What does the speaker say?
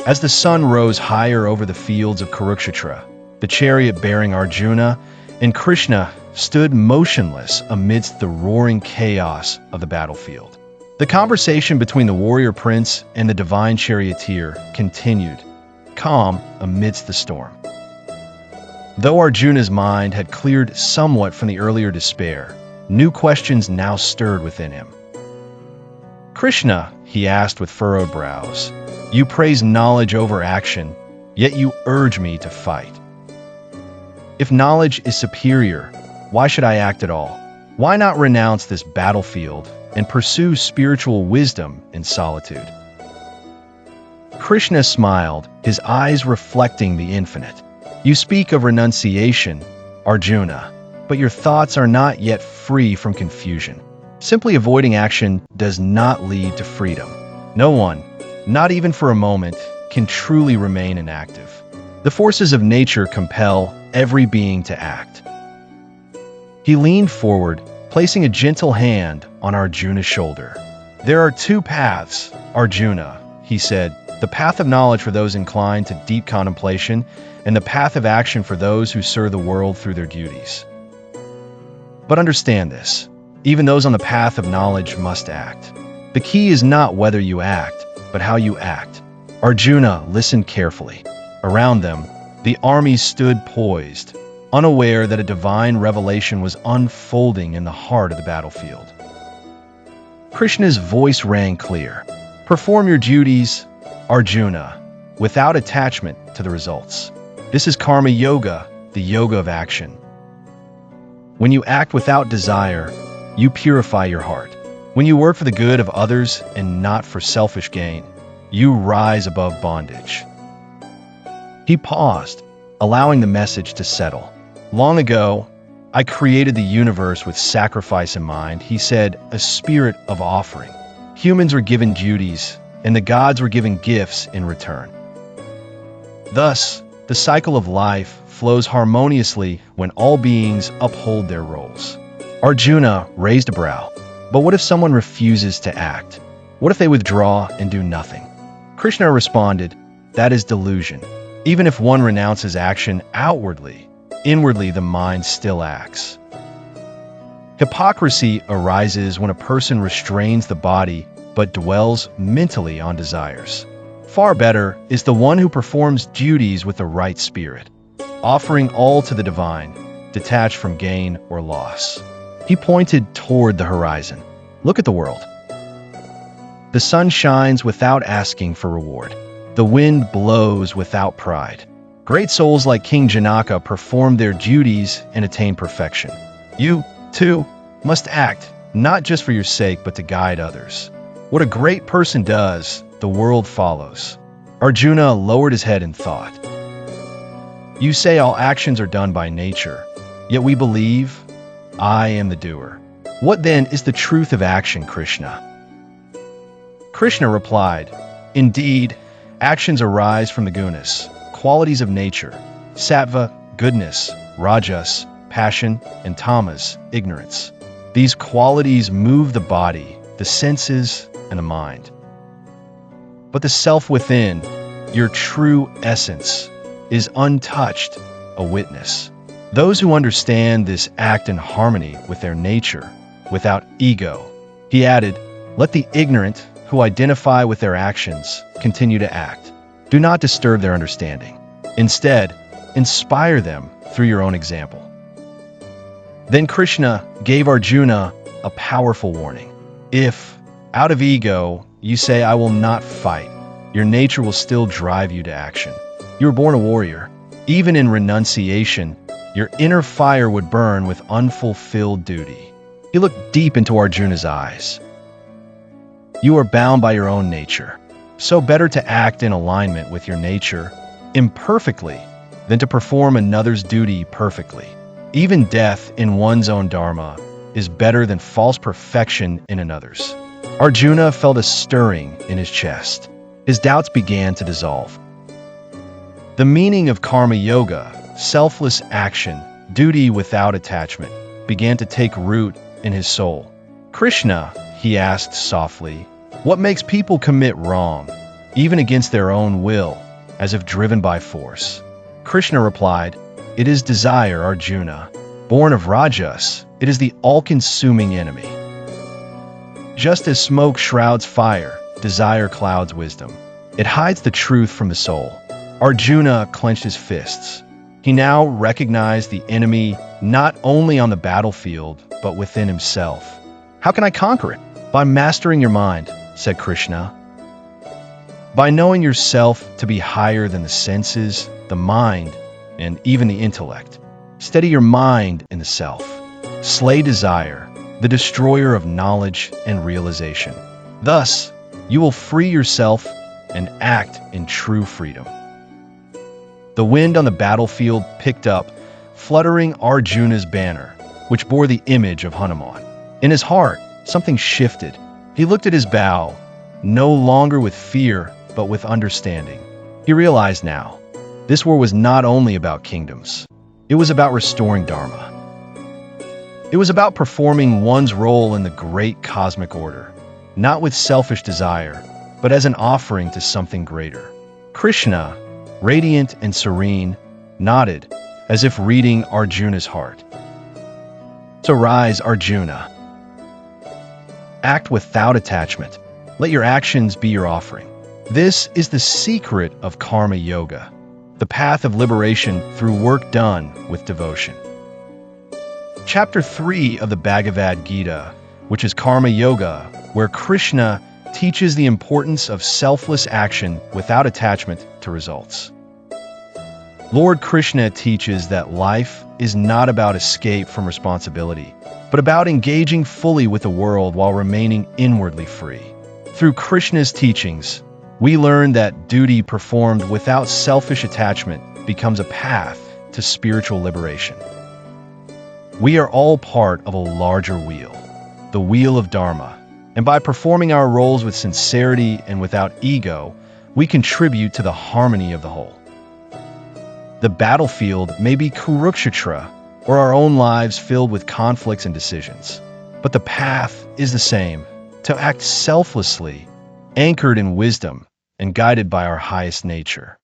As the sun rose higher over the fields of Kurukshetra, the chariot bearing Arjuna and Krishna stood motionless amidst the roaring chaos of the battlefield. The conversation between the warrior prince and the divine charioteer continued, calm amidst the storm. Though Arjuna's mind had cleared somewhat from the earlier despair, new questions now stirred within him. "Krishna," he asked with furrowed brows, "you praise knowledge over action, yet you urge me to fight. If knowledge is superior, why should I act at all? Why not renounce this battlefield and pursue spiritual wisdom in solitude?" Krishna smiled, his eyes reflecting the infinite. "You speak of renunciation, Arjuna, but your thoughts are not yet free from confusion. Simply avoiding action does not lead to freedom. No one, not even for a moment, can truly remain inactive. The forces of nature compel every being to act." He leaned forward, placing a gentle hand on Arjuna's shoulder. "There are two paths, Arjuna," he said, "the path of knowledge for those inclined to deep contemplation, and the path of action for those who serve the world through their duties. But understand this, even those on the path of knowledge must act. The key is not whether you act, but how you act." Arjuna listened carefully. Around them, the armies stood poised, unaware that a divine revelation was unfolding in the heart of the battlefield. Krishna's voice rang clear. "Perform your duties, Arjuna, without attachment to the results. This is Karma Yoga, the yoga of action. When you act without desire, you purify your heart. When you work for the good of others and not for selfish gain, you rise above bondage." He paused, allowing the message to settle. "Long ago, I created the universe with sacrifice in mind," he said, "a spirit of offering. Humans were given duties, and the gods were given gifts in return. Thus, the cycle of life flows harmoniously when all beings uphold their roles." Arjuna raised a brow. "But what if someone refuses to act? What if they withdraw and do nothing?" Krishna responded, "That is delusion. Even if one renounces action outwardly, inwardly the mind still acts. Hypocrisy arises when a person restrains the body but dwells mentally on desires. Far better is the one who performs duties with the right spirit, offering all to the divine, detached from gain or loss." He pointed toward the horizon. "Look at the world. The sun shines without asking for reward. The wind blows without pride. Great souls like King Janaka perform their duties and attain perfection. You, too, must act, not just for your sake, but to guide others. What a great person does, the world follows." Arjuna lowered his head in thought. "You say all actions are done by nature, yet we believe I am the doer. What then is the truth of action, Krishna?" Krishna replied, "Indeed, actions arise from the gunas, qualities of nature, sattva, goodness, rajas, passion, and tamas, ignorance. These qualities move the body, the senses, and the mind. But the self within, your true essence, is untouched, a witness. Those who understand this act in harmony with their nature, without ego." He added, "Let the ignorant who identify with their actions continue to act. Do not disturb their understanding. Instead, inspire them through your own example." Then Krishna gave Arjuna a powerful warning. "If, out of ego, you say, 'I will not fight,' your nature will still drive you to action. You were born a warrior. Even in renunciation, your inner fire would burn with unfulfilled duty." He looked deep into Arjuna's eyes. "You are bound by your own nature. So better to act in alignment with your nature, imperfectly, than to perform another's duty perfectly. Even death in one's own dharma is better than false perfection in another's." Arjuna felt a stirring in his chest. His doubts began to dissolve. The meaning of karma yoga, selfless action, duty without attachment, began to take root in his soul. "Krishna," he asked softly, "what makes people commit wrong? even against their own will, as if driven by force. Krishna replied, "It is desire, Arjuna. Born of Rajas, it is the all-consuming enemy. Just as smoke shrouds fire, desire clouds wisdom. It hides the truth from the soul." Arjuna clenched his fists. He now recognized the enemy not only on the battlefield, but within himself. "How can I conquer it?" "By mastering your mind," said Krishna. "By knowing yourself to be higher than the senses, the mind, and even the intellect. Steady your mind in the self. Slay desire, the destroyer of knowledge and realization. Thus, you will free yourself and act in true freedom." The wind on the battlefield picked up, fluttering Arjuna's banner, which bore the image of Hanuman. In his heart, something shifted. He looked at his bow, no longer with fear, but with understanding. He realized now, this war was not only about kingdoms. It was about restoring Dharma. It was about performing one's role in the great cosmic order, not with selfish desire, but as an offering to something greater. Krishna, radiant and serene, nodded, as if reading Arjuna's heart. "So rise, Arjuna. Act without attachment. Let your actions be your offering. This is the secret of Karma Yoga, the path of liberation through work done with devotion." Chapter 3 of the Bhagavad Gita, which is Karma Yoga, where Krishna teaches the importance of selfless action without attachment to results. Lord Krishna teaches that life is not about escape from responsibility, but about engaging fully with the world while remaining inwardly free. Through Krishna's teachings, we learn that duty performed without selfish attachment becomes a path to spiritual liberation. We are all part of a larger wheel, the wheel of Dharma, and by performing our roles with sincerity and without ego, we contribute to the harmony of the whole. The battlefield may be Kurukshetra, or our own lives filled with conflicts and decisions, but the path is the same, to act selflessly, anchored in wisdom and guided by our highest nature.